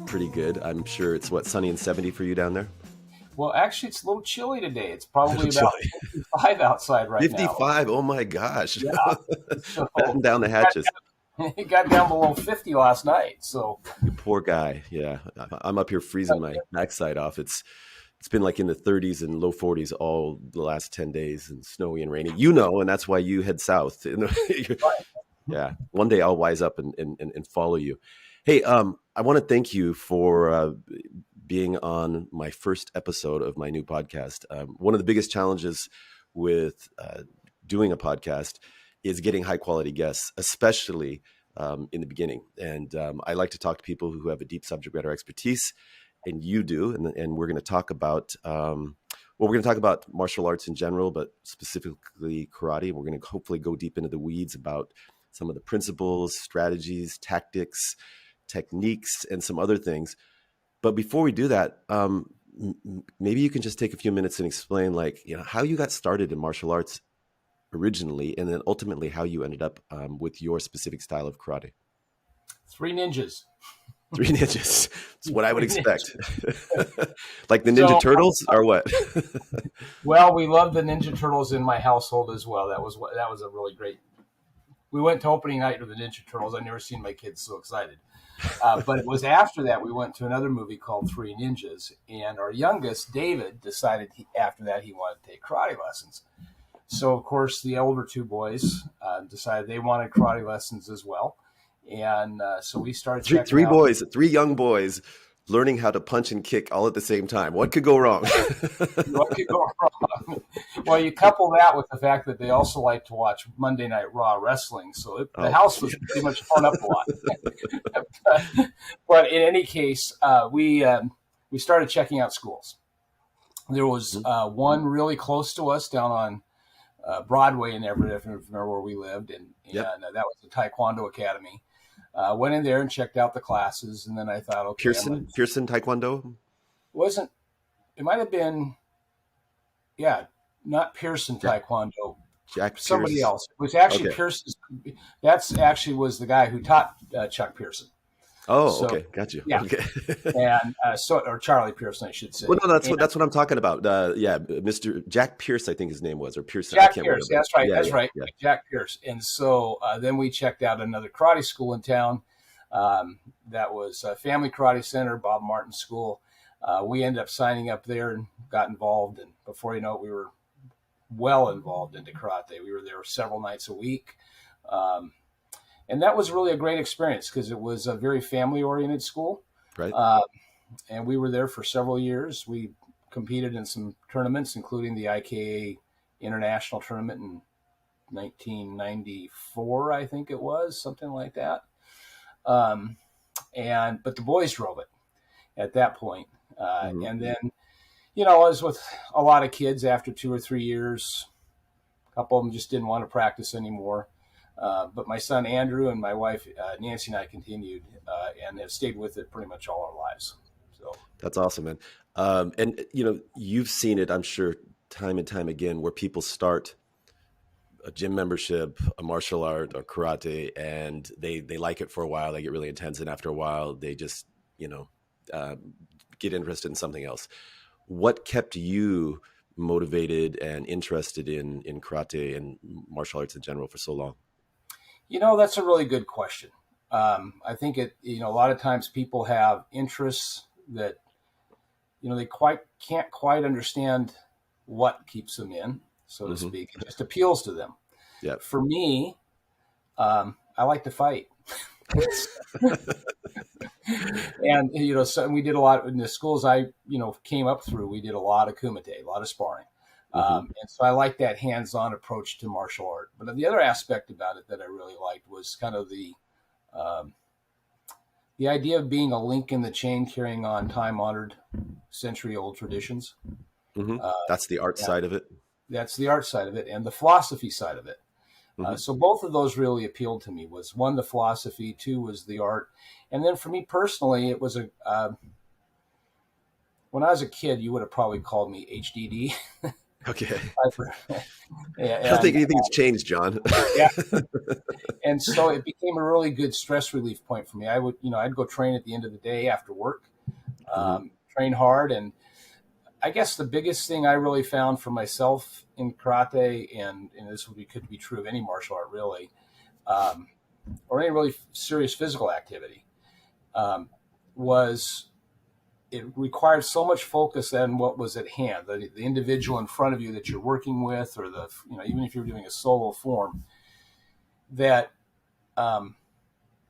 Pretty good. I'm sure it's sunny and 70 for you down there? Well, actually, it's a little chilly today. It's A little probably about chilly. 55 outside right now. 55. Oh my gosh. Yeah. So Batten down the hatches. it got down below 50 last night. So You poor guy. Yeah. I'm up here freezing my backside off. It's been like in the 30s and low 40s all the last 10 days and snowy and rainy. And that's why you head south. Yeah. One day I'll wise up and follow you. Hey, I want to thank you for being on my first episode of my new podcast. One of the biggest challenges with doing a podcast is getting high quality guests, especially in the beginning. And I like to talk to people who have a deep subject matter expertise, and you do. And we're going to talk about we're going to talk about martial arts in general, but specifically karate. We're going to hopefully go deep into the weeds about some of the principles, strategies, tactics, techniques, and some other things. But before we do that, maybe you can just take a few minutes and explain, how you got started in martial arts originally, and then ultimately how you ended up with your specific style of karate. Three ninjas. Three ninjas. It's what I would expect. Like the Ninja Turtles, or what? Well, we love the Ninja Turtles in my household as well. That was a really great. We went to opening night with the Ninja Turtles. I've never seen my kids so excited. But it was after that we went to another movie called Three Ninjas, and our youngest, David, decided after that he wanted to take karate lessons. So, of course, the older two boys decided they wanted karate lessons as well. And so we started checking three out. Three young boys learning how to punch and kick all at the same time. What could go wrong? What could go wrong? Well, you couple that with the fact that they also like to watch Monday Night Raw wrestling. So the house was pretty much torn up a lot. But in any case, we started checking out schools. There was one really close to us down on Broadway in Everett, if you remember where we lived. And that was the Taekwondo Academy. Went in there and checked out the classes, and then I thought, okay, Pearson Taekwondo? It might have been, not Pearson Taekwondo. Somebody else. It was actually Pearson. That's actually was the guy who taught Chuck Pearson. Oh, okay, got you. Yeah, okay. And or Charlie Pearson, I should say. Well, no, that's what I'm talking about. Mr. Jack Pierce, I think his name was, or Pearson. Jack Pierce, that's right. Yeah. Jack Pierce. And so then we checked out another karate school in town. That was Family Karate Center, Bob Martin School. We ended up signing up there and got involved. And before you know it, we were well involved into karate. We were there several nights a week. And that was really a great experience because it was a very family-oriented school. Right. And we were there for several years. We competed in some tournaments, including the IKA International Tournament in 1994, I think it was, something like that. But the boys drove it at that point. And then, as with a lot of kids, after 2 or 3 years, a couple of them just didn't want to practice anymore. But my son Andrew and my wife Nancy and I continued and have stayed with it pretty much all our lives. So that's awesome, man. And you've seen it, I'm sure, time and time again, where people start a gym membership, a martial art, or karate, and they like it for a while. They get really intense, and after a while, they just get interested in something else. What kept you motivated and interested in karate and martial arts in general for so long? That's a really good question. I think a lot of times people have interests that, they can't quite understand what keeps them in, so to speak. It just appeals to them. Yeah. For me, I like to fight. And, so we did a lot in the schools I, came up through. We did a lot of kumite, a lot of sparring. And so I like that hands-on approach to martial art. But the other aspect about it that I really liked was kind of the idea of being a link in the chain, carrying on time-honored, century-old traditions. That's the art side of it. That's the art side of it, and the philosophy side of it. So both of those really appealed to me. Was one, the philosophy; two, was the art. And then for me personally, it was when I was a kid, you would have probably called me HDD. Okay. I don't think and anything's changed, John. yeah, and so it became a really good stress relief point for me. I would, I'd go train at the end of the day after work, Hmm. train hard, and I guess the biggest thing I really found for myself in karate, and this could be true of any martial art really, um, or any really serious physical activity, um, was it required so much focus on what was at hand, the individual in front of you that you're working with, or even if you're doing a solo form, that um,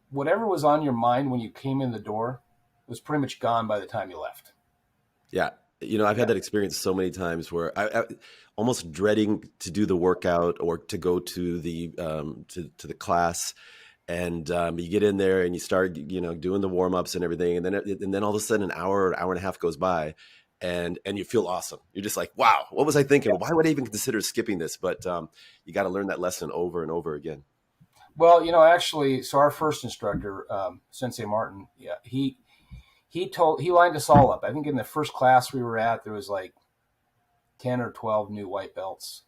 whatever was on your mind when you came in the door was pretty much gone by the time you left. Yeah. I've Yeah. had that experience so many times where I almost dreading to do the workout or to go to to the class, and you get in there and you start doing the warm-ups and everything, and then all of a sudden an hour and a half goes by, and you feel awesome. You're just like, wow, what was I thinking? Why would I even consider skipping this? But you got to learn that lesson over and over again. Well, actually, so our first instructor, Sensei Martin, yeah, he lined us all up. I think in the first class we were at, there was like 10 or 12 new white belts.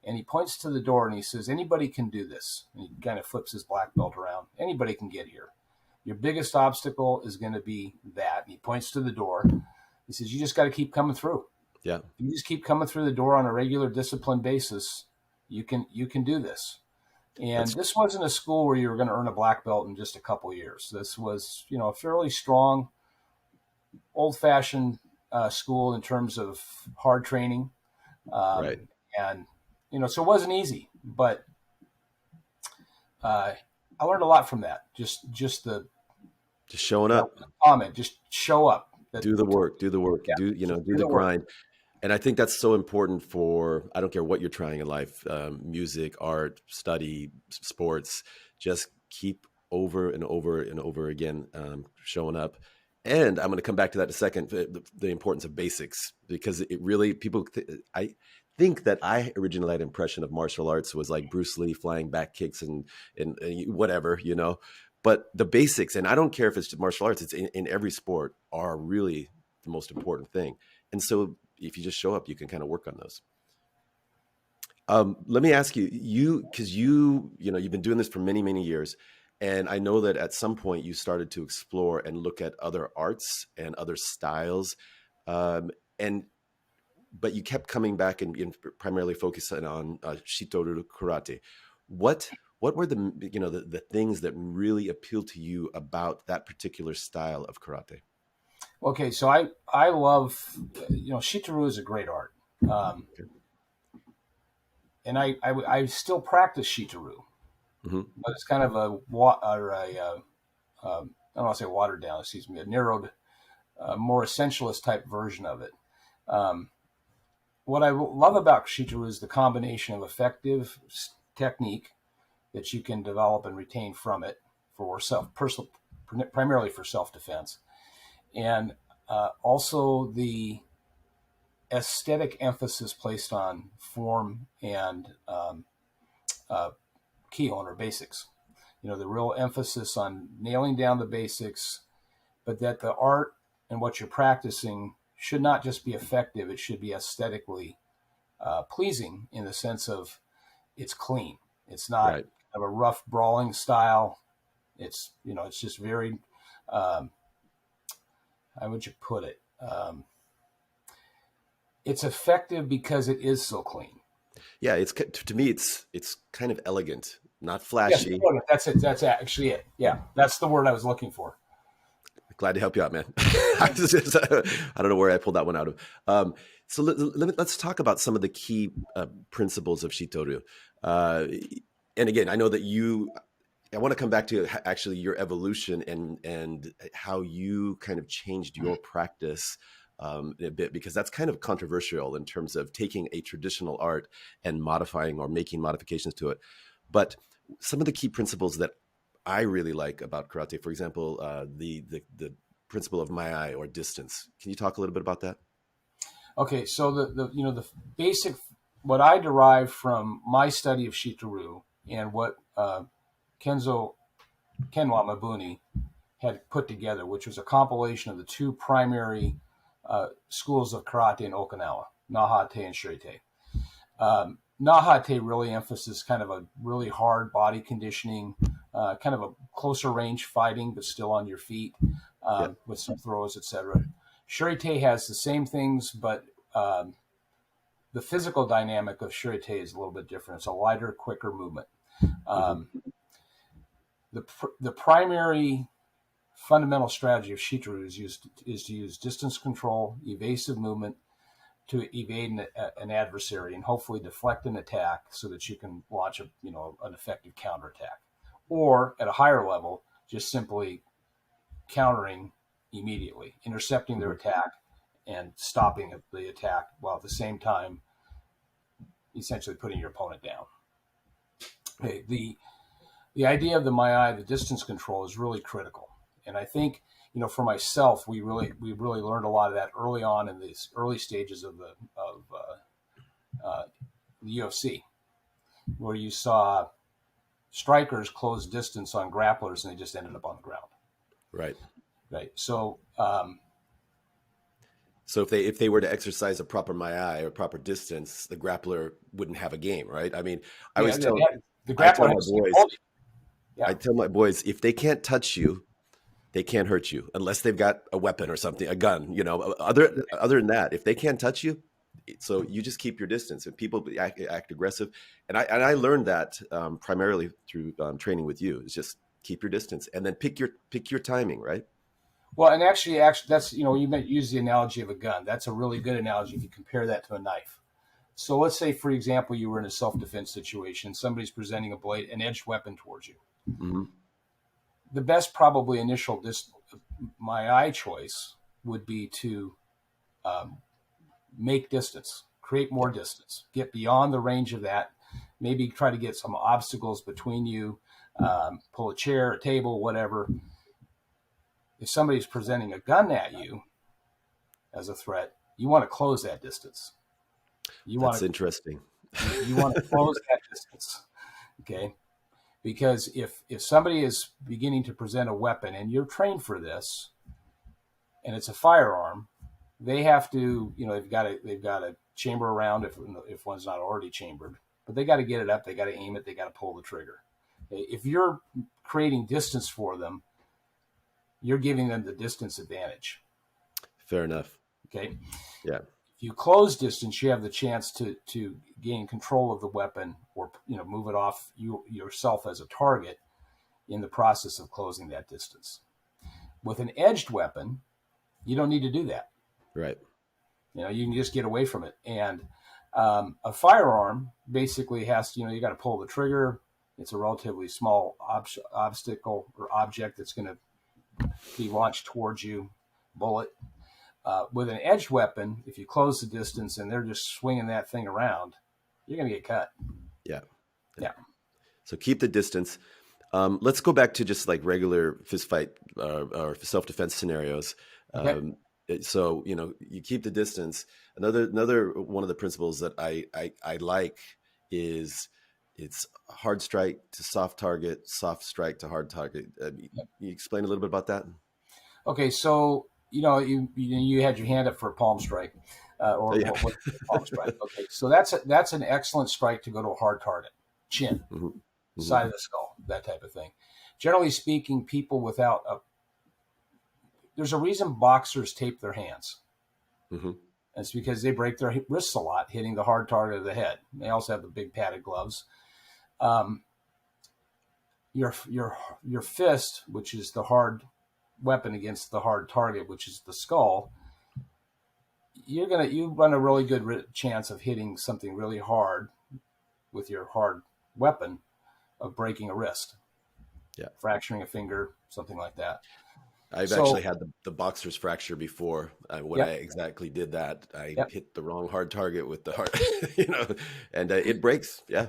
And he points to the door and he says, anybody can do this. And he kind of flips his black belt around. Anybody can get here. Your biggest obstacle is going to be that. And he points to the door. He says, you just got to keep coming through. Yeah, If you just keep coming through the door on a regular disciplined basis, you can do this. And that's this wasn't a school where you were going to earn a black belt in just a couple of years. This was, a fairly strong, old-fashioned school in terms of hard training, right. and so it wasn't easy, but I learned a lot from that. Just the Just showing up, comment, just show up. That do the work, do the work, Yeah, just do do the the work. grind. And I think that's so important for, I don't care what you're trying in life, music, art, study, sports, just keep over and over and over again, showing up. And I'm going to come back to that in a second, the importance of basics, because it really, I think that I originally had an impression of martial arts was like Bruce Lee flying back kicks and whatever, but the basics, and I don't care if it's martial arts, it's in every sport, are really the most important thing. And so if you just show up, you can kind of work on those. Let me ask because you've been doing this for many, many years. And I know that at some point you started to explore and look at other arts and other styles. Um, and, but you kept coming back and primarily focusing on Shito karate. What were the things that really appealed to you about that particular style of karate? Okay, so I love Shitaru is a great art, um, Okay. and I still practice Shitaru, Hmm. but it's kind of I don't want to say watered down, excuse me, a narrowed, more essentialist type version of it. Um, what I love about Shitaru is the combination of effective technique that you can develop and retain from it for primarily for self defense, and also the aesthetic emphasis placed on form and uh, keyhone or basics. The real emphasis on nailing down the basics, but that the art and what you're practicing should not just be effective; it should be aesthetically pleasing in the sense of it's clean. It's not Right. kind of a rough brawling style. It's just very, um, how would you put it? It's effective because it is so clean. Yeah, to me, it's kind of elegant, not Yes, flashy. that's it. That's actually it. Yeah, that's the word I was looking for. Glad to help you out, man. Yeah. I don't know where I pulled that one out of. So let's talk about some of the key principles of Shitoru. Uh, and again, I know that I want to come back to actually your evolution and how you kind of changed your practice a bit, because that's kind of controversial in terms of taking a traditional art and modifying or making modifications to it. But some of the key principles that I really like about karate, for example, the principle of my eye or distance. Can you talk a little bit about that? Okay, so the basic what I derive from my study of Shitaru and what Kenzo Kenwa Mabuni had put together, which was a compilation of the two primary schools of karate in Okinawa, Nahate and Shirite. Nahate really emphasizes kind of a really hard body conditioning, kind of a closer range fighting, but still on your feet, Yeah. with some throws, etc. Shurite has the same things, but the physical dynamic of Shurite is a little bit different. It's a lighter, quicker movement. Hmm. Um, the primary fundamental strategy of Shito is to use distance control, evasive movement to evade an adversary and hopefully deflect an attack so that you can launch an effective counterattack. Or at a higher level, just simply countering immediately, intercepting their Hmm. attack and stopping the attack while at the same time essentially putting your opponent down. Okay, the idea of the Mai, the distance control, is really critical. And I think, for myself, we really learned a lot of that early on in these early stages of the UFC, where you saw strikers close distance on grapplers and they just ended up on the ground. Right. Right. So, So if they were to exercise a proper Mai or proper distance, the grappler wouldn't have a game, right? I mean, I yeah, always tell the I tell grappler my has to boys, hold you. Yeah. if they can't touch you, they can't hurt you unless they've got a weapon or something, a gun. Other than that, if they can't touch you, so you just keep your distance. And people act aggressive, and I learned that primarily through training with you. Is just keep your distance, and then pick your timing, right? Well, and actually, that's you might use the analogy of a gun. That's a really good analogy if you compare that to a knife. So let's say, for example, you were in a self-defense situation. Somebody's presenting an edged weapon towards you. Hmm. The best probably initial my choice would be to um, make distance, create more Yeah. distance, get beyond the range of that, maybe try to get some obstacles between you, pull a chair, a table, whatever. If somebody's presenting a gun at you as a threat, you want to close that distance. You That's want interesting. you want to close that distance, okay? Because if somebody is beginning to present a weapon and you're trained for this, and it's a firearm, they have to, they've got to chamber around if one's not already chambered, but they got to get it up, they got to aim it, they got to pull the trigger. If you're creating distance for them, you're giving them the distance advantage. Fair enough. Okay. Yeah. If you close distance, you have the chance to gain control of the weapon or move it off yourself as a target in the process of closing that distance. With an edged weapon, you don't need to do that. Right. You can just get away from it. And a firearm basically has to, you got to pull the trigger. It's a relatively small obstacle or object that's going to be launched towards you, bullet. With an edged weapon, if you close the distance and they're just swinging that thing around, you're going to get cut. Yeah. Yeah. So keep the distance. Let's go back to just like regular fist fight or self-defense scenarios. Okay. So you keep the distance. Another one of the principles that I like is it's hard strike to soft target, soft strike to hard target. You explain a little bit about that? Okay. So you had your hand up for a palm strike, or Yeah. what palm strike. Okay. So that's an excellent strike to go to a hard target, chin, Hmm. Hmm. side of the skull, that type of thing. Generally speaking, people there's a reason boxers tape their hands. Hmm. It's because they break their wrists a lot hitting the hard target of the head. They also have the big padded gloves. Um, your fist, which is the hard weapon against the hard target, which is the skull, you run a really good chance of hitting something really hard with your hard weapon, of breaking a wrist, Yeah. fracturing a finger, something like that. I've So, actually had the boxer's fracture before. When I yep, exactly did that, I yep. hit the wrong hard target with the hard, and it breaks. Yeah.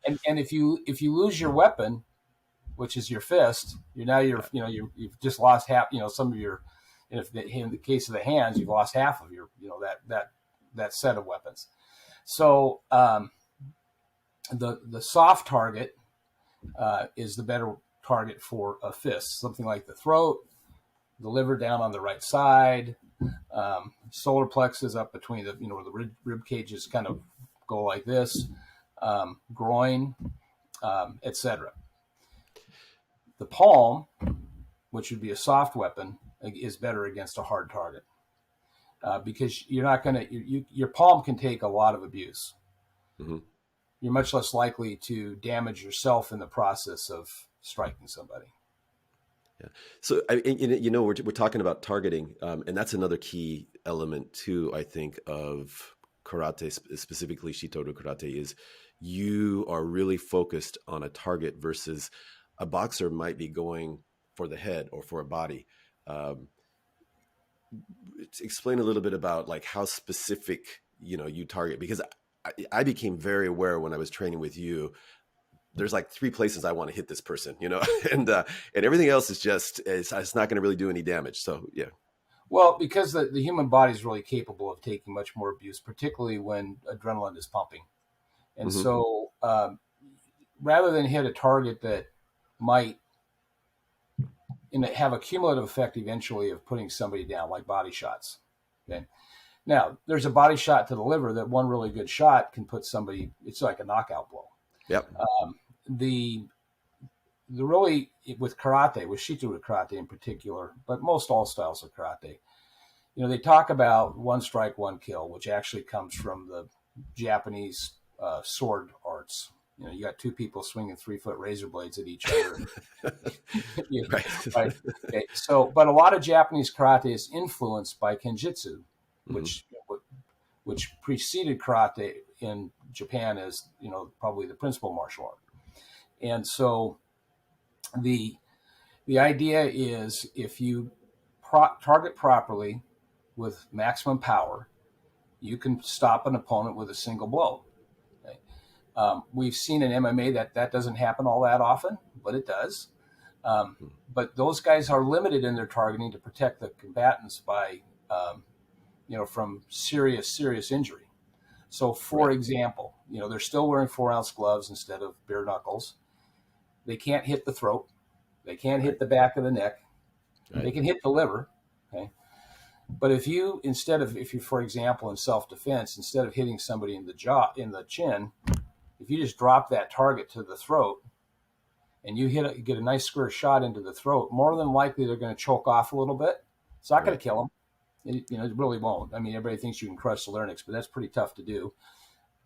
And if you lose your weapon, which is your fist, Yeah. you've just lost half. Some of your, in the case of the hands, you've lost half of your that set of weapons. So the soft target is the better target for a fist, something like the throat, the liver down on the right side, solar plexus up between where the rib cage is kind of go like this, groin, etc. The palm, which would be a soft weapon, is better against a hard target because you're not going to, your palm can take a lot of abuse. Hmm. You're much less likely to damage yourself in the process of striking somebody. Yeah. So we're talking about targeting, and that's another key element too. I think of karate, specifically Shito-do karate, is you are really focused on a target versus a boxer might be going for the head or for a body. Um, Explain a little bit about like how specific you target, because I became very aware when I was training with you. There's like three places I want to hit this person, and everything else is just it's not going to really do any damage. So yeah. Well, because the human body is really capable of taking much more abuse, particularly when adrenaline is pumping. And Hmm. so rather than hit a target that might have a cumulative effect eventually of putting somebody down, like body shots. Okay. Now, there's a body shot to the liver that one really good shot can put somebody, it's like a knockout blow. Yep. The really, with karate, with Shito karate in particular, but most all styles of karate, they talk about one strike, one kill, which actually comes from the Japanese sword arts. You got two people swinging 3-foot razor blades at each other. Right. Right. Okay. So, but a lot of Japanese karate is influenced by kenjutsu, Hmm. which which preceded karate in Japan as probably the principal martial art. And so the the idea is if you target properly with maximum power, you can stop an opponent with a single blow. Okay? We've seen in MMA that doesn't happen all that often, but it does. Um, but those guys are limited in their targeting to protect the combatants by, from serious injury. So, for Right. example, they're still wearing 4-ounce gloves instead of bare knuckles. They can't hit the throat. They can't Right. hit the back of the neck. They Right. can hit the liver. Okay. But if you, for example, in self-defense, instead of hitting somebody in the jaw, in the chin, if you just drop that target to the throat and you get a nice square shot into the throat, more than likely they're going to choke off a little bit. It's not going Right. to kill them. It really won't. I mean, everybody thinks you can crush the larynx, but that's pretty tough to do.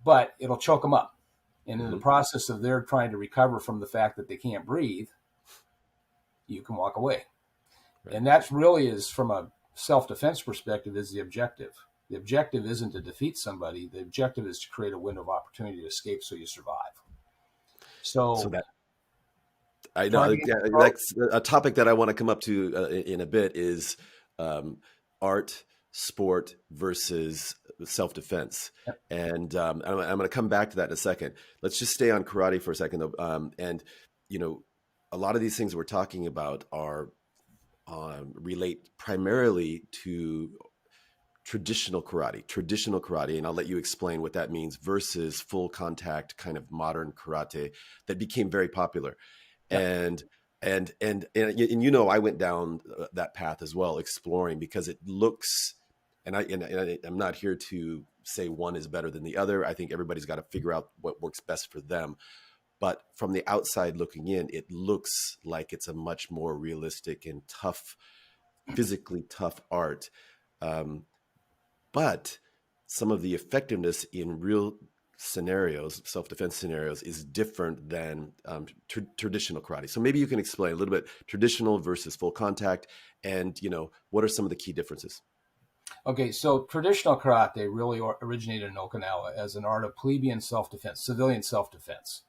But it'll choke them up. And in the Hmm. process of their trying to recover from the fact that they can't breathe, you can walk away. Right. And that really is, from a self-defense perspective, is the objective. The objective isn't to defeat somebody. The objective is to create a window of opportunity to escape so you survive. So So that I know, targeting yeah, the throat, that's a topic that I want to come up to in a bit is um, art, sport versus self-defense. And I'm going to come back to that in a second. Let's just stay on karate for a second, though. And, you know, a lot of these things we're talking about are relate primarily to traditional karate, and I'll let you explain what that means versus full contact kind of modern karate that became very popular. yeah. And I went down that path as well, exploring, because it looks, I'm not here to say one is better than the other. I think everybody's got to figure out what works best for them. But from the outside looking in, it looks like it's a much more realistic and tough, physically tough art. Um, but some of the effectiveness in real scenarios, self-defense scenarios, is different than traditional karate. So maybe you can explain a little bit traditional versus full contact, and what are some of the key differences? Okay, so traditional karate really originated in Okinawa as an art of plebeian self-defense, civilian self-defense.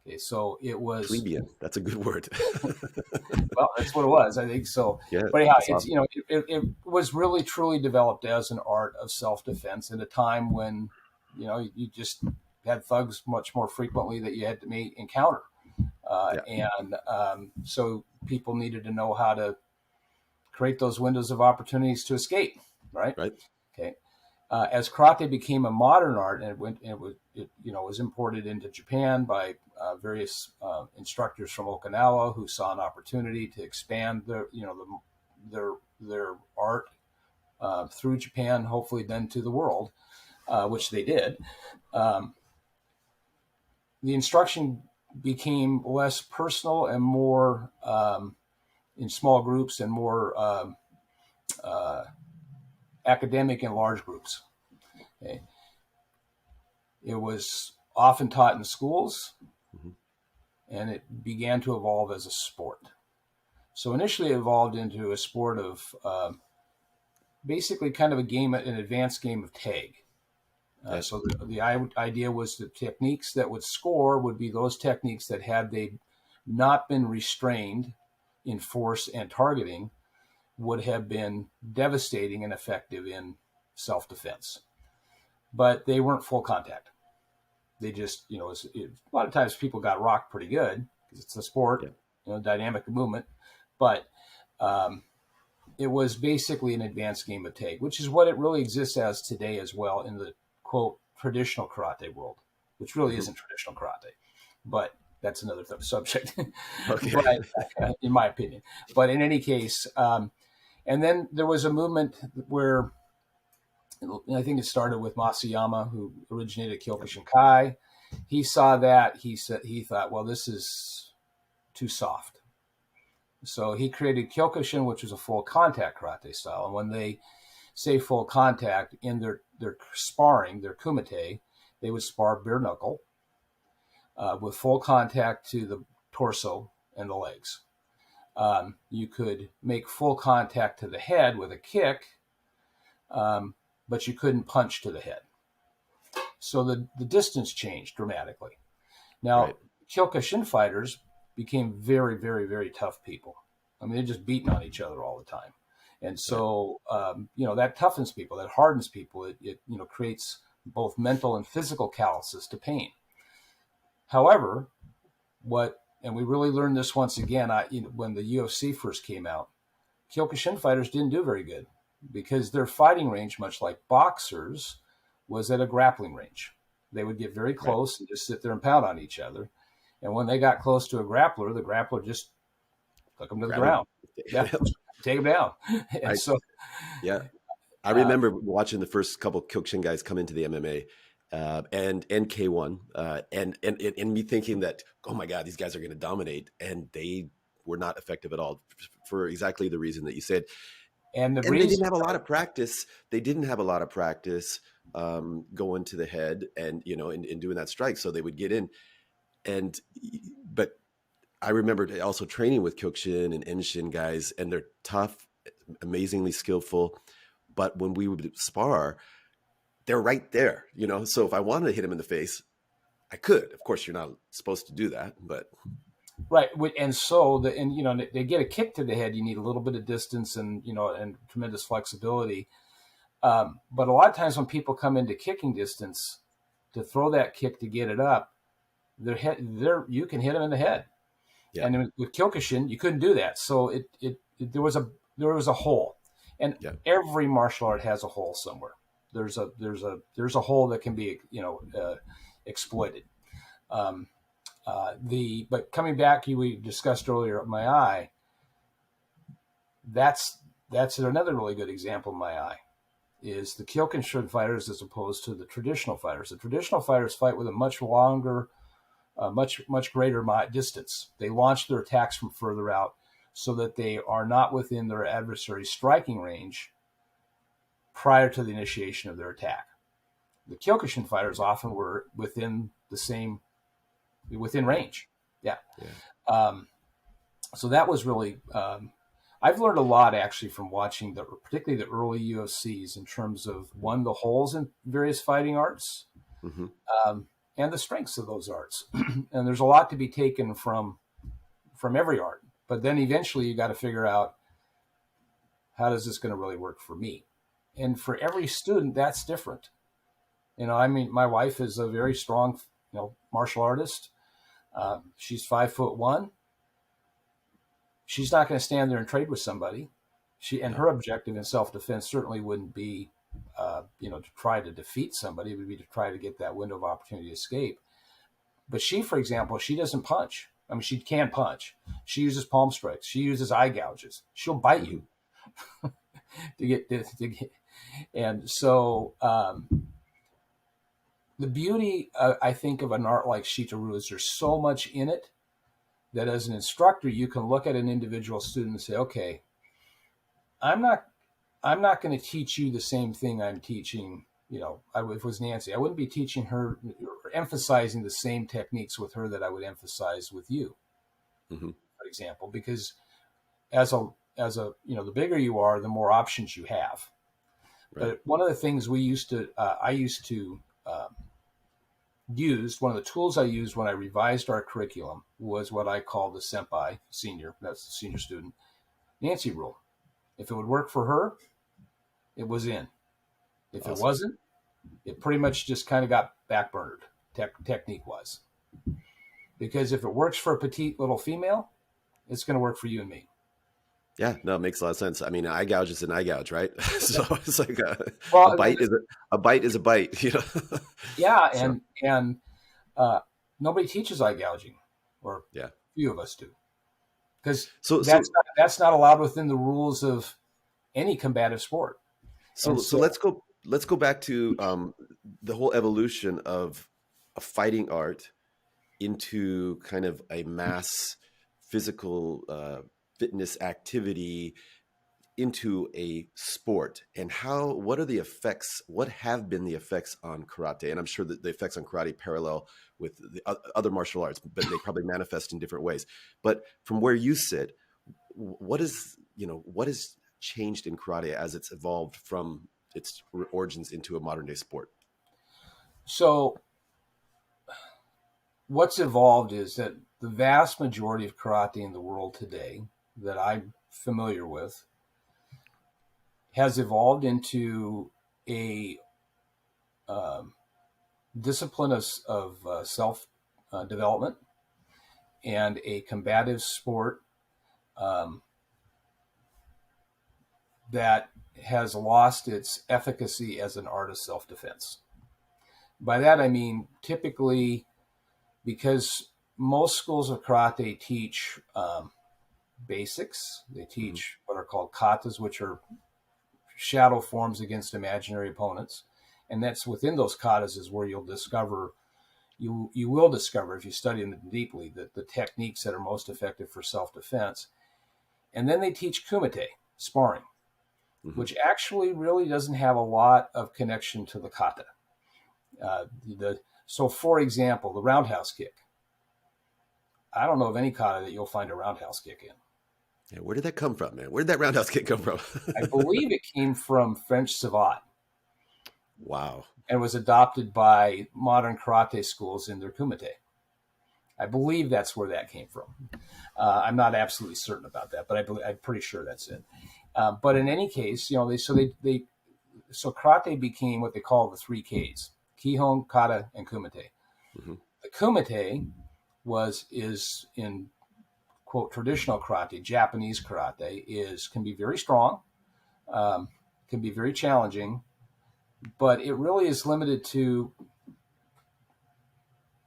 Okay, so it was, Plebeian. That's a good word. well, that's what it was, I think so. Yeah, But anyhow, that's it's awesome. it was really truly developed as an art of self-defense at a time when you just had thugs much more frequently that you had to encounter, Yeah. and so people needed to know how to create those windows of opportunities to escape, right? Right. Okay. As karate became a modern art, and was imported into Japan by various instructors from Okinawa who saw an opportunity to expand their art through Japan, hopefully then to the world, which they did. the instruction became less personal and more in small groups and more academic in large groups. Okay. It was often taught in schools, Mm-hmm. and it began to evolve as a sport. So initially it evolved into a sport of basically kind of a game, an advanced game of tag. Yeah. So the idea was the techniques that would score would be those techniques that had they not been restrained in force and targeting would have been devastating and effective in self-defense. But they weren't full contact. They just, a lot of times people got rocked pretty good because it's a sport, Yeah. Dynamic movement. But it was basically an advanced game of tag, which is what it really exists as today as well in the, quote, traditional karate world, which really Mm-hmm. isn't traditional karate. But that's another subject, Okay. but in my opinion. But in any case, and then there was a movement where I think it started with Masayama, who originated Kyokushinkai. He saw that he thought, well, this is too soft. So he created Kyokushin, which was a full contact karate style. And when they say full contact in their sparring, their kumite, they would spar bare knuckle with full contact to the torso and the legs. You could make full contact to the head with a kick, but you couldn't punch to the head. So the distance changed dramatically. Now, Right. Kyokushin fighters became very, very, very tough people. I mean, they're just beating on each other all the time. And so, that toughens people, that hardens people. It creates both mental and physical calluses to pain. However, and we really learned this once again, when the UFC first came out, Kyokushin fighters didn't do very good because their fighting range, much like boxers, was at a grappling range. They would get very close and just sit there and pound on each other. And when they got close to a grappler, the grappler just took them to the ground. Yeah, take them down. And so, yeah, I remember watching the first couple of Kyokushin guys come into the MMA and K1 and me thinking that, oh my God, these guys are going to dominate, and they were not effective at all for exactly the reason that you said. And they didn't have a lot of practice. They didn't have a lot of practice going to the head and in doing that strike. So they would get in, but I remember also training with Kyokushin and Enshin guys, and they're tough, amazingly skillful. But when we would spar, they're right there, So if I wanted to hit him in the face, I could. Of course, you're not supposed to do that, but right. And so they get a kick to the head. You need a little bit of distance and tremendous flexibility. But a lot of times when people come into kicking distance to throw that kick to get it up, you can hit them in the head. Yeah. And with Kyokushin, you couldn't do that. So there was a hole, and every martial art has a hole somewhere. There's a hole that can be exploited. But coming back, we discussed earlier, my eye. That's another really good example. My eye is the Kyokushin fighters as opposed to the traditional fighters. The traditional fighters fight with a much longer, much greater distance. They launch their attacks from further out so that they are not within their adversary's striking range prior to the initiation of their attack. The Kyokushin fighters often were within range. Yeah. So that was really, I've learned a lot actually from watching particularly the early UFCs in terms of the holes in various fighting arts. Mm-hmm. And the strengths of those arts. And there's a lot to be taken from every art. But then eventually you got to figure out, how does this going to really work for me? And for every student, that's different. My wife is a very strong, martial artist. She's 5'1". She's not going to stand there and trade with somebody. Her objective in self-defense certainly wouldn't be to try to defeat somebody. It would be to try to get that window of opportunity to escape. But she, for example, she doesn't punch. I mean, she can punch. She uses palm strikes. She uses eye gouges. She'll bite you to get. And so The beauty, I think, of an art like Shito-ryu is there's so much in it that as an instructor, you can look at an individual student and say, okay, I'm not I'm not going to teach you the same thing I'm teaching. If it was Nancy, I wouldn't be teaching her or emphasizing the same techniques with her that I would emphasize with you, Hmm. for example, because the bigger you are, the more options you have. Right. But one of the things I used to use, one of the tools I used when I revised our curriculum was what I call the senpai senior, that's the senior student, Nancy rule. If it would work for her, it was in. If it Awesome. wasn't, it pretty much just kind of got backburnered technique wise. Because if it works for a petite little female, it's going to work for you and me. Yeah, no, it makes a lot of sense. I mean, eye gouge is an eye gouge, right? So it's like a Well, bite is a bite is a bite, you know. yeah, So and uh, nobody teaches eye gouging, or yeah. few of us do, because So that's so not allowed within the rules of any combative sport. And so so, let's go back to the whole evolution of a fighting art into kind of a mass physical fitness activity into a sport, and what are the effects, what have been the effects on karate? And I'm sure that the effects on karate parallel with the other martial arts, but they probably manifest in different ways. But from where you sit, what has changed in karate as it's evolved from its origins into a modern day sport? so what's evolved is that the vast majority of karate in the world today that I'm familiar with has evolved into a um, discipline of self development and a combative sport um, that has lost its efficacy as an art of self defense. By that, I mean typically because most schools of karate teach basics, they Hmm. teach what are called katas, which are shadow forms against imaginary opponents. And that's within those katas is where you will discover if you study them deeply that the techniques that are most effective for self-defense. And then they teach kumite, sparring, Hmm. which actually really doesn't have a lot of connection to the kata. So, for example, the roundhouse kick. I don't know of any kata that you'll find a roundhouse kick in. Yeah, where did that come from, man? Where did that roundhouse kick come from? I believe it came from French savate Wow. and was adopted by modern karate schools in their kumite. I believe that's where that came from. I'm not absolutely certain about that, but I'm pretty sure that's it. But in any case, so karate became what they call the three Ks: Kihon, Kata, and Kumite. Hmm. The Kumite is in quote traditional karate, Japanese karate can be very strong, um, can be very challenging, but it really is limited to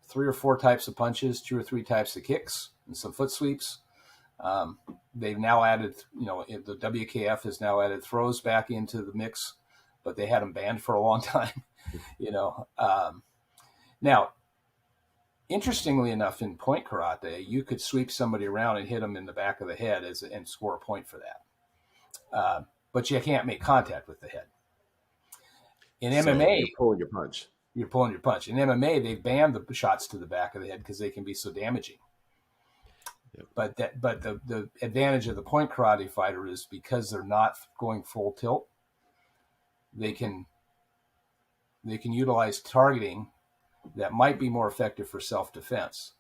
three or four types of punches, two or three types of kicks, and some foot sweeps. Um, they've now added, the WKF has now added throws back into the mix, but they had them banned for a long time. you know, um, Now, interestingly enough, in point karate, you could sweep somebody around and hit them in the back of the head and score a point for that. But you can't make contact with the head. In So you're MMA, pulling your punch. you're pulling your punch. In MMA, they banned the shots to the back of the head because they can be so damaging. Yep. But the advantage of the point karate fighter is because they're not going full tilt, they can utilize targeting that might be more effective for self defense.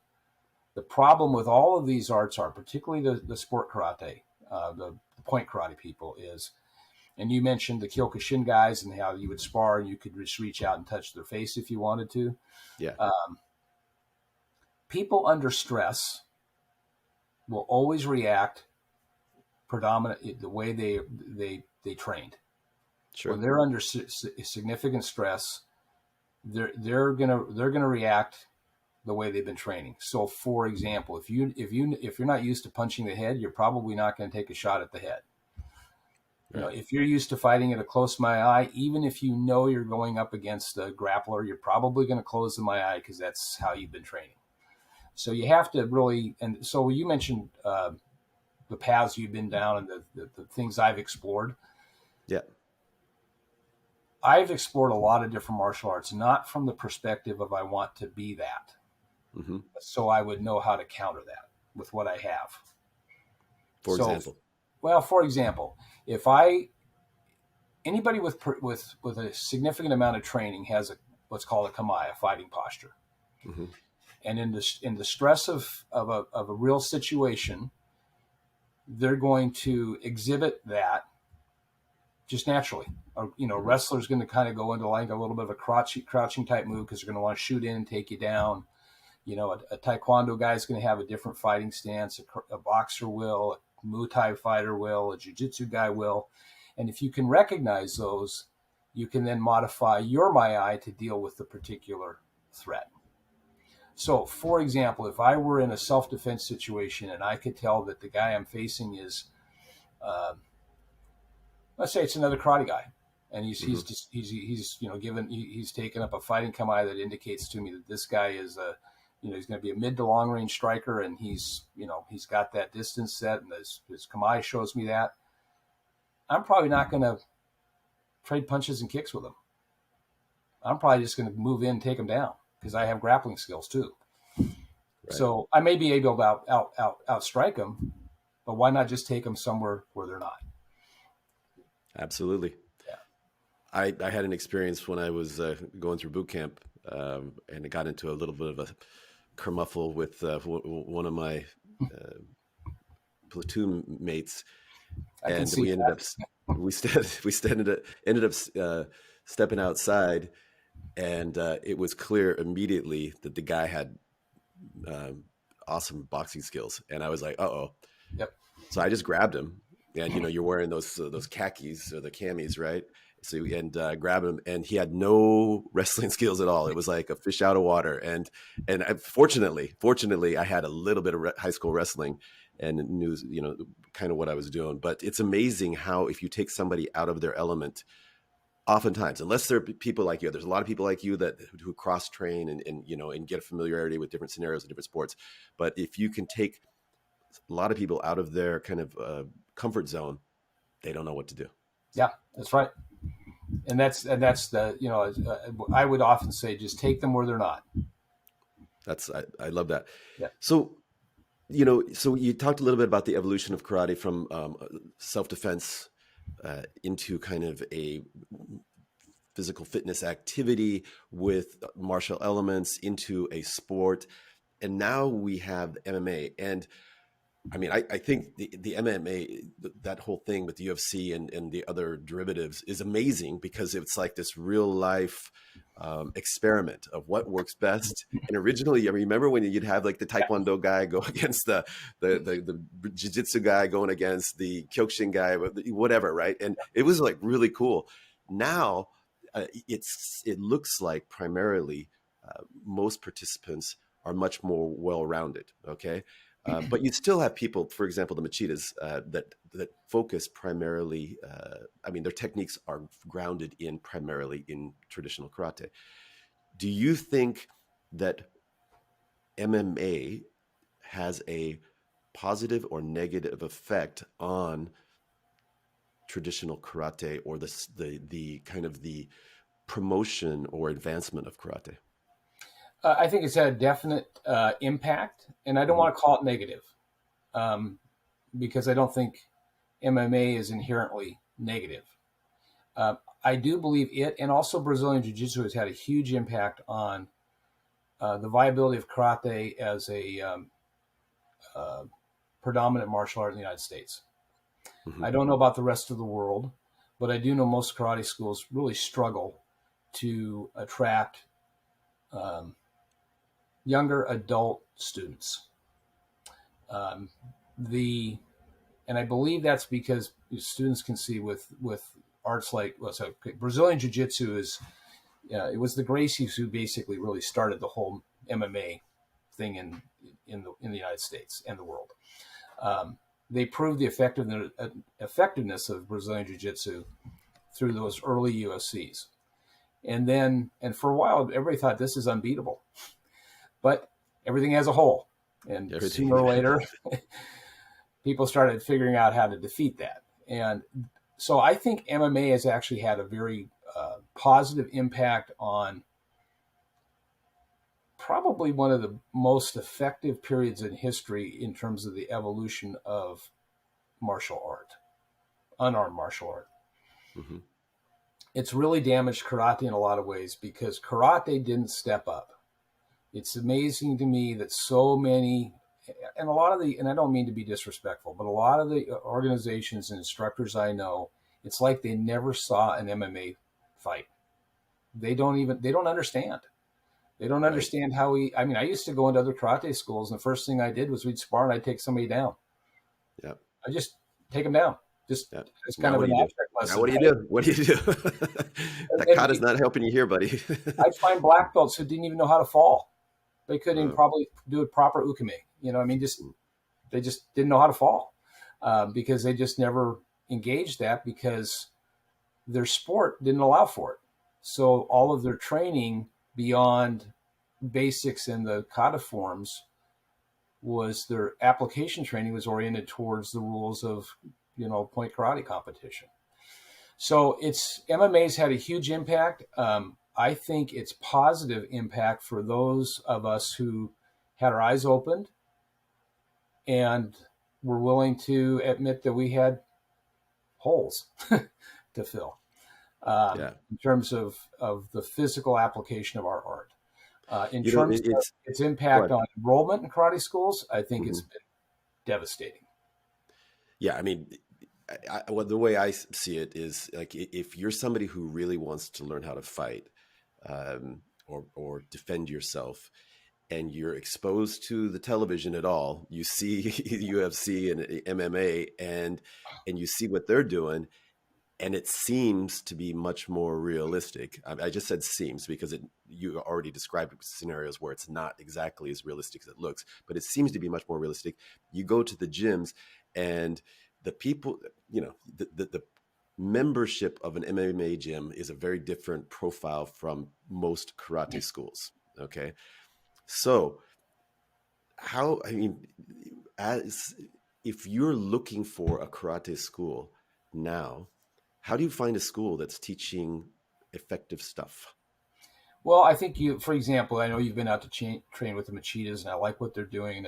The problem with all of these arts are, particularly the sport karate, the point karate people, is, and you mentioned the Kyokushin guys and how you would spar and you could just reach out and touch their face if you wanted to. Yeah. Um, People under stress will always react predominant the way they trained. When Sure. they're under significant stress, they're gonna react the way they've been training. So, for example, if you're not used to punching the head, you're probably not going to take a shot at the head. Right. If you're used to fighting at a close my eye, even if you know you're going up against a grappler, you're probably going to close the my eye because that's how you've been training. So you have to really, and so you mentioned the paths you've been down and the things I've explored. Yeah. I've explored a lot of different martial arts, not from the perspective of I want to be that, Hmm. so I would know how to counter that with what I have. For So, example. well, for example, if I anybody with a significant amount of training has a what's called a kamae, a fighting posture, Hmm. and in the stress of a real situation, they're going to exhibit that just naturally. Hmm. Wrestler's going to kind of go into like a little bit of a crouching type move because they're going to want to shoot in and take you down. A taekwondo guy is going to have a different fighting stance. A boxer will, a Muay Thai fighter will, a jiu-jitsu guy will. And if you can recognize those, you can then modify your Mai to deal with the particular threat. So, for example, if I were in a self-defense situation and I could tell that the guy I'm facing is, uh, let's say it's another karate guy, and Hmm. he's taken up a fighting kamae that indicates to me that this guy is he's going to be a mid to long range striker, and he's got that distance set, and his kamae shows me that. I'm probably not going to trade punches and kicks with him. I'm probably just going to move in and take him down because I have grappling skills too. Right. So I may be able to outstrike them, but why not just take them somewhere where they're not? Absolutely. Yeah. I had an experience when I was going through boot camp, and I got into a little bit of a kermuffle with one of my uh, platoon mates, I can and see we ended that. up ended up stepping outside, and it was clear immediately that the guy had um, awesome boxing skills, and I was like, "Uh oh." Yep. So I just grabbed him, and you're wearing those khakis or the camis, right? So and grab him, and he had no wrestling skills at all. It was like a fish out of water. And fortunately, I had a little bit of high school wrestling and knew kind of what I was doing. But it's amazing how if you take somebody out of their element, oftentimes, unless there are people like you, there's a lot of people like you that who cross train and get a familiarity with different scenarios and different sports. But if you can take a lot of people out of their kind of comfort zone, they don't know what to do. Yeah, that's right. And that's the I would often say just take them where they're not. I love that. Yeah. So so you talked a little bit about the evolution of karate from self defense into kind of a physical fitness activity with martial elements into a sport, and now we have MMA. And I mean, I think the MMA, that whole thing with the UFC and the other derivatives is amazing because it's like this real life experiment of what works best. And originally, I remember when you'd have like the Yeah. Taekwondo guy go against the Jiu-Jitsu guy going against the Kyokushin guy, whatever, right? And it was like really cool. Now, it looks like primarily most participants are much more well-rounded. Okay, but you still have people, for example, the Machitas, that focus primarily. I mean, their techniques are grounded in primarily in traditional karate. Do you think that MMA has a positive or negative effect on traditional karate, or the kind of the promotion or advancement of karate? I think it's had a definite impact, and I don't Hmm. want to call it negative um, because I don't think MMA is inherently negative. Uh, I do believe it, and also Brazilian Jiu Jitsu has had a huge impact on the viability of karate as a uh, predominant martial art in the United States. Hmm. I don't know about the rest of the world, but I do know most karate schools really struggle to attract um, younger adult students. Um, the and I believe that's because students can see with arts like Brazilian Jiu Jitsu is it was the Gracies who basically really started the whole MMA thing in the United States and the world. Um, they proved the effectiveness of Brazilian Jiu-Jitsu through those early USCs. And for a while, everybody thought this is unbeatable. But everything has a hole. And Everything. sooner or later, people started figuring out how to defeat that. And so I think MMA has actually had a very positive impact on probably one of the most effective periods in history in terms of the evolution of martial art, unarmed martial art. Mm-hmm. It's really damaged karate in a lot of ways because karate didn't step up. It's amazing to me that so many, and a lot of the, and I don't mean to be disrespectful, but a lot of the organizations and instructors I know, it's like they never saw an MMA fight. They don't understand. They don't Right. understand how I mean, I used to go into other karate schools, and the first thing I did was we'd spar and I'd take somebody down. Yeah. I just take them down. Just Yeah. as kind Now of what do an you do? abstract Now lesson. what do you do? What do you do? That And kata's not helping you here, buddy. I'd find black belts who didn't even know how to fall. They couldn't even Uh, probably do a proper ukame. You know, I mean, they just didn't know how to fall because they just never engaged that because their sport didn't allow for it. So all of their training beyond basics in the kata forms was their application training was oriented towards the rules of, point karate competition. So it's MMA's had a huge impact. I think it's positive impact for those of us who had our eyes opened and were willing to admit that we had holes to fill yeah. in terms of the physical application of our art. In You know, terms of it's its go impact ahead. on enrollment in karate schools, I think it's Mhm. been devastating. Yeah, I mean, well, the way I see it is like if you're somebody who really wants to learn how to fight, or defend yourself, and you're exposed to the television at all, you see UFC and MMA, and you see what they're doing, and it seems to be much more realistic. I just said seems because you already described scenarios where it's not exactly as realistic as it looks, but it seems to be much more realistic. You go to the gyms, and the people, the membership of an MMA gym is a very different profile from most karate schools. Okay, so how, I mean, as if you're looking for a karate school now, how do you find a school that's teaching effective stuff? Well, I think for example, I know you've been out to train with the Machitas, and I like what they're doing, and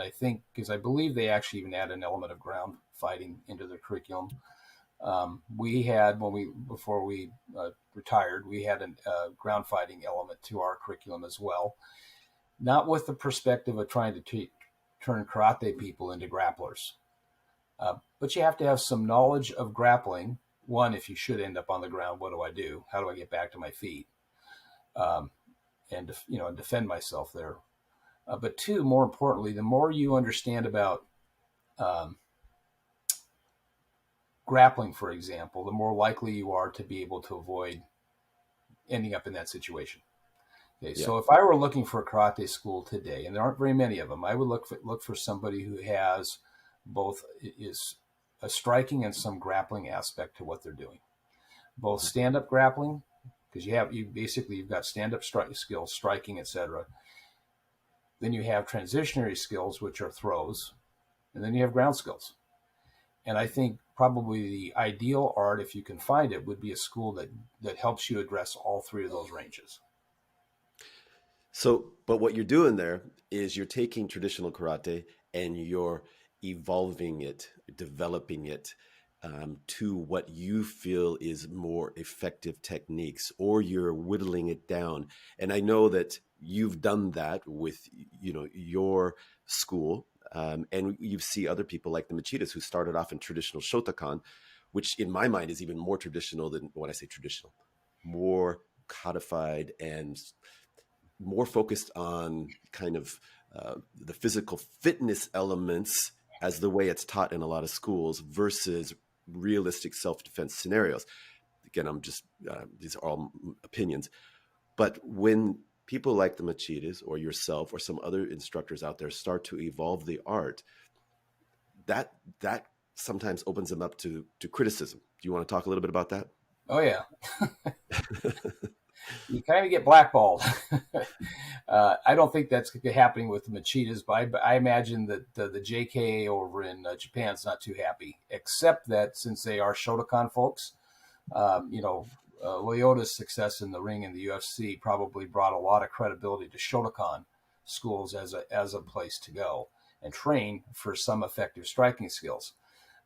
I think because I believe they actually even add an element of ground fighting into their curriculum. We had before we retired, we had a ground fighting element to our curriculum as well, not with the perspective of trying to turn karate people into grapplers, but you have to have some knowledge of grappling. One, if you should end up on the ground, what do I do? How do I get back to my feet? Um, and defend myself there. But two, more importantly, the more you understand about um, grappling, for example, the more likely you are to be able to avoid ending up in that situation. Okay, Yeah. so if I were looking for a karate school today, and there aren't very many of them, I would look for somebody who has both is a striking and some grappling aspect to what they're doing. Both Mhm. stand up grappling, because you've got stand up skills, striking, etc. Then you have transitionary skills, which are throws, and then you have ground skills. And I think probably the ideal art, if you can find it, would be a school that helps you address all three of those ranges. So, but what you're doing there is you're taking traditional karate and you're evolving it, developing it, to what you feel is more effective techniques, or you're whittling it down. And I know that you've done that with, your school, and you see other people like the Machitas who started off in traditional Shotokan, which in my mind is even more traditional than, when I say traditional, more codified and more focused on kind of the physical fitness elements as the way it's taught in a lot of schools versus realistic self-defense scenarios. Again, I'm just these are all opinions, but when people like the Machitas or yourself or some other instructors out there start to evolve the art, that sometimes opens them up to criticism. Do you want to talk a little bit about that? Oh yeah, you kind of get blackballed. I don't think that's happening with the Machitas, but I imagine that the JKA over in Japan's not too happy, except that since they are Shotokan folks, you know, Lyota's success in the ring in the UFC probably brought a lot of credibility to Shotokan schools as a place to go and train for some effective striking skills.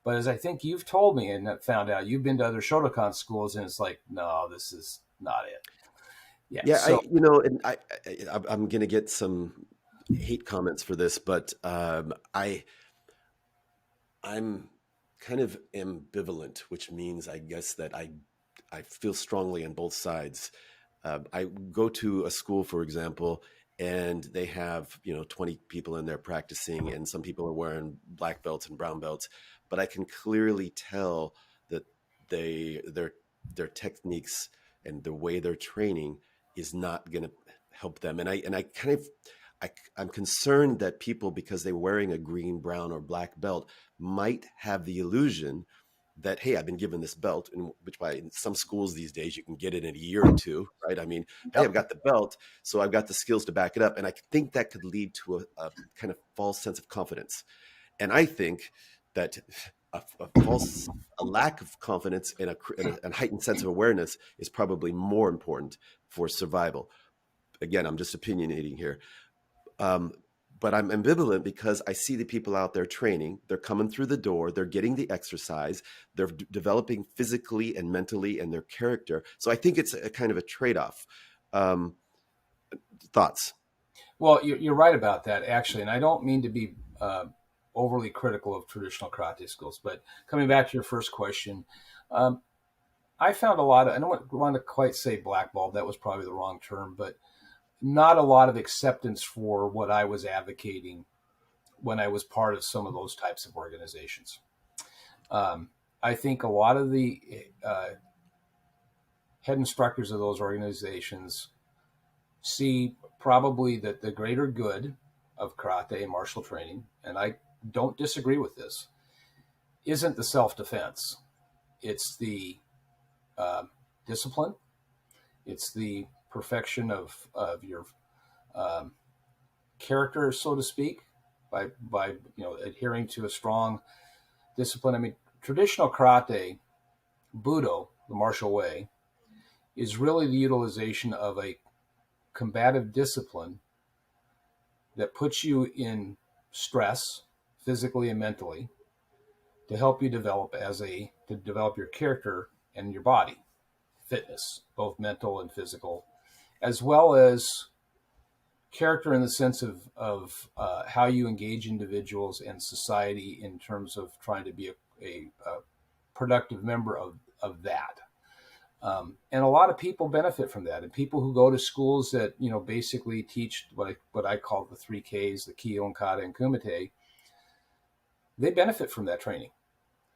But as I think you've told me and found out, you've been to other Shotokan schools, and it's like, no, this is not it. Yeah. Yeah, So, and I'm going to get some hate comments for this, but I'm kind of ambivalent, which means I guess that I feel strongly on both sides. I go to a school, for example, and they have 20 people in there practicing, and some people are wearing black belts and brown belts, but I can clearly tell that their techniques and the way they're training is not going to help them. And I kind of I'm concerned that people, because they're wearing a green, brown, or black belt, might have the illusion that, hey, I've been given this belt, and which by in some schools these days you can get it in a year or two, right? I mean, hey, I've yep. got the belt, so I've got the skills to back it up, and I think that could lead to a kind of false sense of confidence. And I think that a lack of confidence and a heightened sense of awareness is probably more important for survival. Again, I'm just opinionating here. Um, but I'm ambivalent because I see the people out there training. They're coming through the door. They're getting the exercise. They're developing physically and mentally and their character. So I think it's a kind of a trade-off. Um, Thoughts? Well, you're right about that, actually. And I don't mean to be overly critical of traditional karate schools, but coming back to your first question, um, I found a lot of, I don't want to quite say blackballed, that was probably the wrong term, but not a lot of acceptance for what I was advocating when I was part of some of those types of organizations. I think a lot of the head instructors of those organizations see probably that the greater good of karate and martial training, and I don't disagree with this, isn't the self-defense. It's the discipline. It's the perfection of your character, so to speak, by adhering to a strong discipline. I mean, traditional karate, Budo, the martial way, is really the utilization of a combative discipline that puts you in stress, physically and mentally, to help you to develop your character and your body, fitness, both mental and physical, as well as character in the sense of how you engage individuals and society in terms of trying to be a productive member of that. And a lot of people benefit from that. And people who go to schools that, basically teach what I call the 3Ks, the Kyo, Kata, and Kumite, they benefit from that training.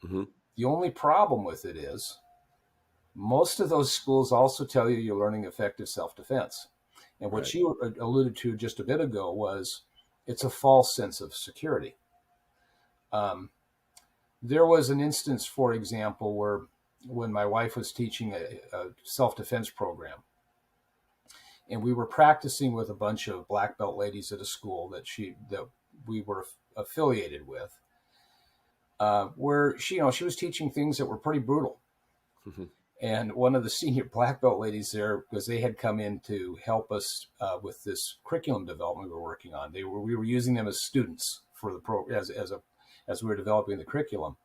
Mm-hmm. The only problem with it is most of those schools also tell you you're learning effective self-defense. And what you alluded to just a bit ago was it's a false sense of security. There was an instance, for example, where when my wife was teaching a self-defense program, and we were practicing with a bunch of black belt ladies at a school that we were affiliated with, where she was teaching things that were pretty brutal. Mm-hmm. And one of the senior black belt ladies there, because they had come in to help us with this curriculum development we were working on, we were using them as students for the as we were developing the curriculum.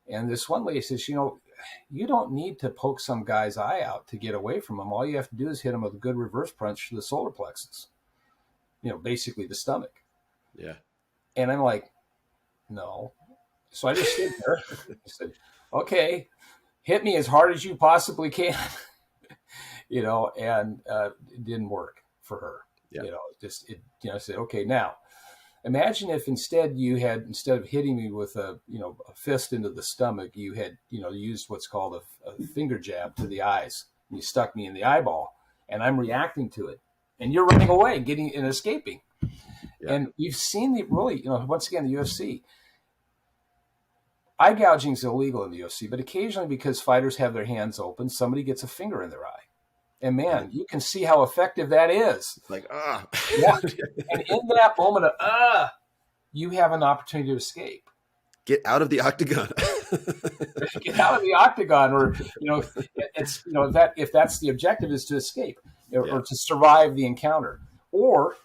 And this one lady says, you don't need to poke some guy's eye out to get away from him. All you have to do is hit him with a good reverse punch to the solar plexus, basically the stomach. Yeah. And I'm like, no. So I just stood there. I said, okay, hit me as hard as you possibly can, and it didn't work for her. Yeah. I said, okay, now imagine if instead of hitting me with a fist into the stomach, you had, used what's called a finger jab to the eyes. And you stuck me in the eyeball and I'm reacting to it and you're running away, and escaping. Yeah. And you've seen once again, the UFC, eye gouging is illegal in the UFC, but occasionally because fighters have their hands open, somebody gets a finger in their eye. And man, you can see how effective that is. It's like, ah. Yeah. And in that moment of, you have an opportunity to escape. Get out of the octagon. Get out of the octagon, or it's that if that's the objective is to escape or to survive the encounter, or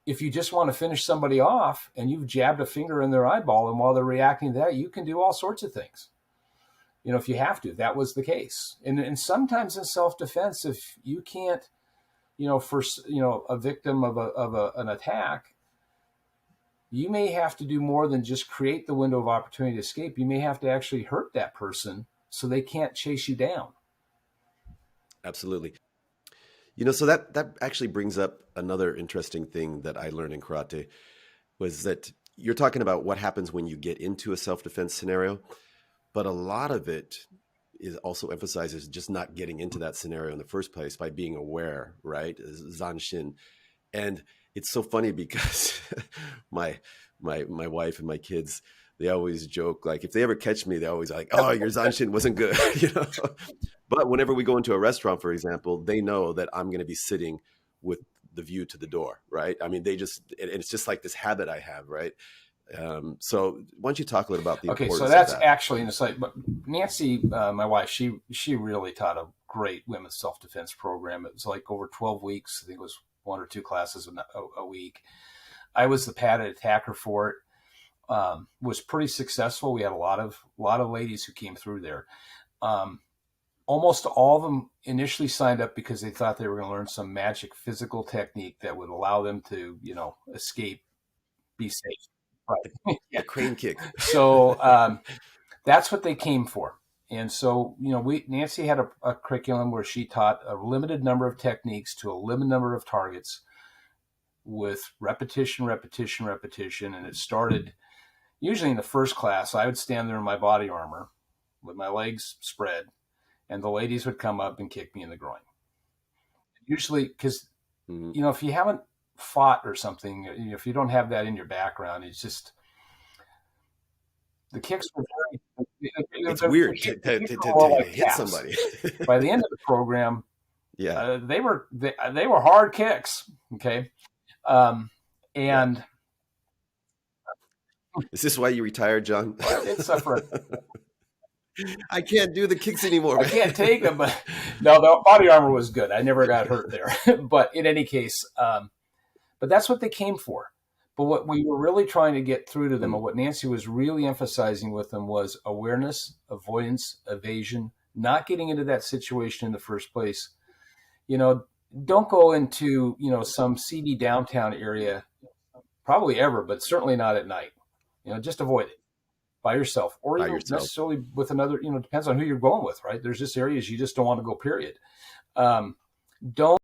if you just want to finish somebody off and you've jabbed a finger in their eyeball, and while they're reacting to that, you can do all sorts of things. If you have to. That was the case, and sometimes in self-defense, if you can't, for a victim of an attack, you may have to do more than just create the window of opportunity to escape. You may have to actually hurt that person so they can't chase you down. Absolutely. So that actually brings up another interesting thing that I learned in karate, was that you're talking about what happens when you get into a self-defense scenario, but a lot of it is also emphasizes just not getting into that scenario in the first place by being aware, right? Zanshin. And it's so funny because my wife and my kids, they always joke, like if they ever catch me, they're always like, "Oh, your Zanshin wasn't good," But whenever we go into a restaurant, for example, they know that I'm going to be sitting with the view to the door, right? I mean, it's just like this habit I have, right? So why don't you talk a little about the importance so that's of that? actually, and it's like, but Nancy, my wife, she really taught a great women's self-defense program. It was like over 12 weeks. I think it was 1 or 2 classes a week. I was the padded attacker for it. Was pretty successful. We had a lot of ladies who came through there. Almost all of them initially signed up because they thought they were going to learn some magic physical technique that would allow them to, escape, be safe. Right. The crane kick. So that's what they came for. And so, Nancy had a curriculum where she taught a limited number of techniques to a limited number of targets with repetition. And it started usually in the first class. I would stand there in my body armor with my legs spread, and the ladies would come up and kick me in the groin. Usually, because, if you haven't fought or something, if you don't have that in your background, it's just, the kicks were it's weird to hit somebody. By the end of the program, they were hard kicks. Okay. And is this why you retired, John? It's for I can't do the kicks anymore. I can't take them, but no, the body armor was good. I never got hurt there. But in any case, but that's what they came for. But what we were really trying to get through to them, and what Nancy was really emphasizing with them, was awareness, avoidance, evasion, not getting into that situation in the first place. Don't go into, some seedy downtown area, probably ever, but certainly not at night. Just avoid it by yourself, or even necessarily with another, depends on who you're going with, right? There's just areas you just don't want to go, period. Don't